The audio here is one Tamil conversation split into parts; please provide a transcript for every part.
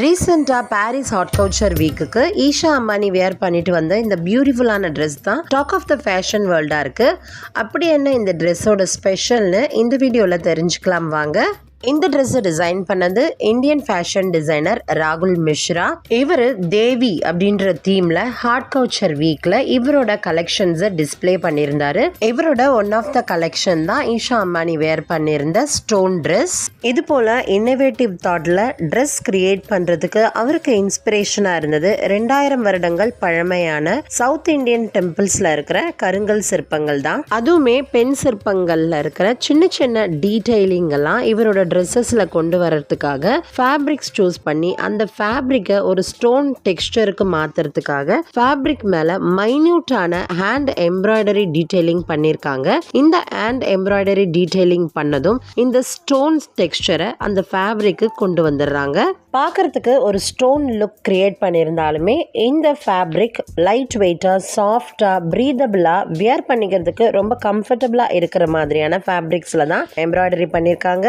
ரீசெண்டாக பாரிஸ் ஹாட் கல்ச்சர் வீக்குக்கு ஈஷா அம்பானி வேர் பண்ணிட்டு வந்த இந்த பியூட்டிஃபுல்லான ட்ரெஸ் தான் டாக் ஆஃப் த ஃபேஷன் வேர்ல்டாக இருக்குது. அப்படி என்ன இந்த ட்ரெஸ்ஸோட ஸ்பெஷல்னு இந்த வீடியோவில் தெரிஞ்சுக்கலாம் வாங்க. இந்த ட்ரெஸ்ஸை டிசைன் பண்ணது இந்தியன் ஃபேஷன் டிசைனர் ராகுல் மிஸ்ரா. இவர் தேவி அப்படின்ற தீமில் ஹாட் கல்ச்சர் வீக்கில் இவரோட கலெக்ஷன்ஸை டிஸ்பிளே பண்ணியிருந்தாரு. இவரோட ஒன் ஆஃப் த கலெக்ஷன் தான் ஈஷா அம்பானி வேர் பண்ணியிருந்த ஸ்டோன் ட்ரெஸ். இது போல் இன்னோவேட்டிவ் தாட்டில் ட்ரெஸ் கிரியேட் பண்ணுறதுக்கு அவருக்கு இன்ஸ்பிரேஷனாக இருந்தது 2000 வருடங்கள் பழமையான சவுத் இந்தியன் டெம்பிள்ஸில் இருக்கிற கருங்கல் சிற்பங்கள் தான். அதுவுமே பெண் சிற்பங்களில் இருக்கிற சின்ன சின்ன டீட்டெயிலிங் எல்லாம் இவரோட ட்ரெஸ்ஸஸில் கொண்டு வரதுக்காக ஃபேப்ரிக்ஸ் சூஸ் பண்ணி அந்த ஃபேப்ரிக்கை ஒரு ஸ்டோன் டெக்ஸ்டருக்கு மாற்றுறதுக்காக ஃபேப்ரிக் மேலே மைன்யூட்டான ஹேண்ட் எம்ப்ராய்டரி டீட்டெயிலிங் பண்ணியிருக்காங்க. இந்த ஹேண்ட் எம்ப்ராய்டரி டீட்டெயிலிங் பண்ணதும் இந்த ஸ்டோன்ஸ் டெக்ஸ்டரை அந்த ஃபேப்ரிக்கு கொண்டு வந்துடுறாங்க. பார்க்குறதுக்கு ஒரு ஸ்டோன் லுக் கிரியேட் பண்ணியிருந்தாலுமே இந்த ஃபேப்ரிக் லைட் வெயிட்டாக, சாஃப்டாக, ப்ரீதபிளாக, வியர் பண்ணிக்கிறதுக்கு ரொம்ப கம்ஃபர்டபுளாக இருக்கிற மாதிரியான ஃபேப்ரிக்ஸில் தான் எம்ப்ராய்டரி பண்ணியிருக்காங்க.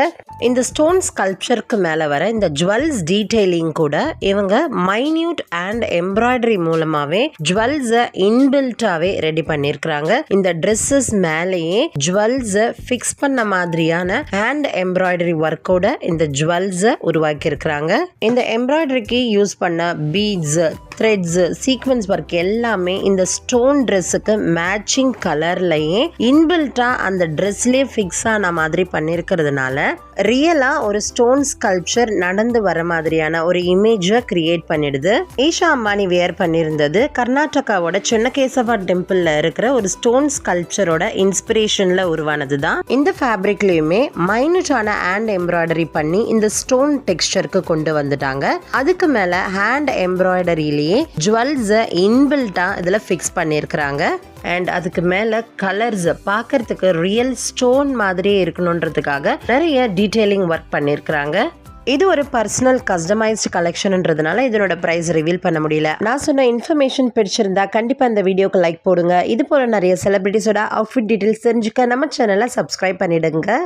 இந்த ஸ்டோன் ஸ்கல்ப்சருக்கு மேலே வர இந்த ஜுவல்ஸ் டீட்டெயிலிங் கூட இவங்க மைன்யூட் அண்ட் எம்ப்ராய்டரி மூலமாகவே ஜுவல்ஸை இன்பில்ட்டாகவே ரெடி பண்ணியிருக்கிறாங்க. இந்த ட்ரெஸ்ஸஸ் மேலேயே ஜுவல்ஸை ஃபிக்ஸ் பண்ண மாதிரியான ஹேண்ட் எம்ப்ராய்டரி ஒர்க்கோட இந்த ஜுவல்ஸை உருவாக்கியிருக்கிறாங்க. இந்த எம்ப்ராய்டரிக்கு யூஸ் பண்ண பீட்ஸ், த்ரெட்ஸ், சீக்வன்ஸ் ஒர்க் எல்லாமே இந்த ஸ்டோன் ட்ரெஸ்ஸுக்கு மேட்சிங் கலர்லையே இன்பில்ட்டாக அந்த ட்ரெஸ்லேயே ஃபிக்ஸ் ஆன மாதிரி பண்ணியிருக்கிறதுனால ரியலாக ஒரு ஸ்டோன் ஸ்கல்ப்சர் நடந்து வர மாதிரியான ஒரு இமேஜை கிரியேட் பண்ணிடுது. ஈஷா அம்பானி வேர் பண்ணியிருந்தது கர்நாடகாவோட சின்னகேசவா டெம்பிளில் இருக்கிற ஒரு ஸ்டோன் ஸ்கல்ப்சரோட இன்ஸ்பிரேஷனில் உருவானது தான். இந்த ஃபேப்ரிக்லேயுமே மைனூட்டான ஹேண்ட் எம்ப்ராய்டரி பண்ணி இந்த ஸ்டோன் டெக்ஸ்டருக்கு கொண்டு வந்துட்டாங்க. அதுக்கு மேலே ஹேண்ட் எம்ப்ராய்டரியிலேயே ஜுவல்ஸை இன்பில்ட்டாக இதில் ஃபிக்ஸ் பண்ணியிருக்கிறாங்க. அண்ட் அதுக்கு மேலே கலர்ஸ் பார்க்கறதுக்கு ரியல் ஸ்டோன் மாதிரியே இருக்கணுன்றதுக்காக நிறைய டீட்டெயிலிங் ஒர்க் பண்ணியிருக்கிறாங்க. இது ஒரு பர்சனல் கஸ்டமைஸ்டு கலெக்ஷன்ன்றதுனால இதனோட ப்ரைஸ் ரிவீல் பண்ண முடியல. நான் சொன்ன இன்ஃபர்மேஷன் பிடிச்சிருந்தா கண்டிப்பாக இந்த வீடியோக்கு லைக் போடுங்க. இது போல நிறைய செலிபிரிட்டிஸோட அவுட்ஃபிட் டீட்டெயில்ஸ் தெரிஞ்சுக்க நம்ம சேனலை சப்ஸ்கிரைப் பண்ணிடுங்க.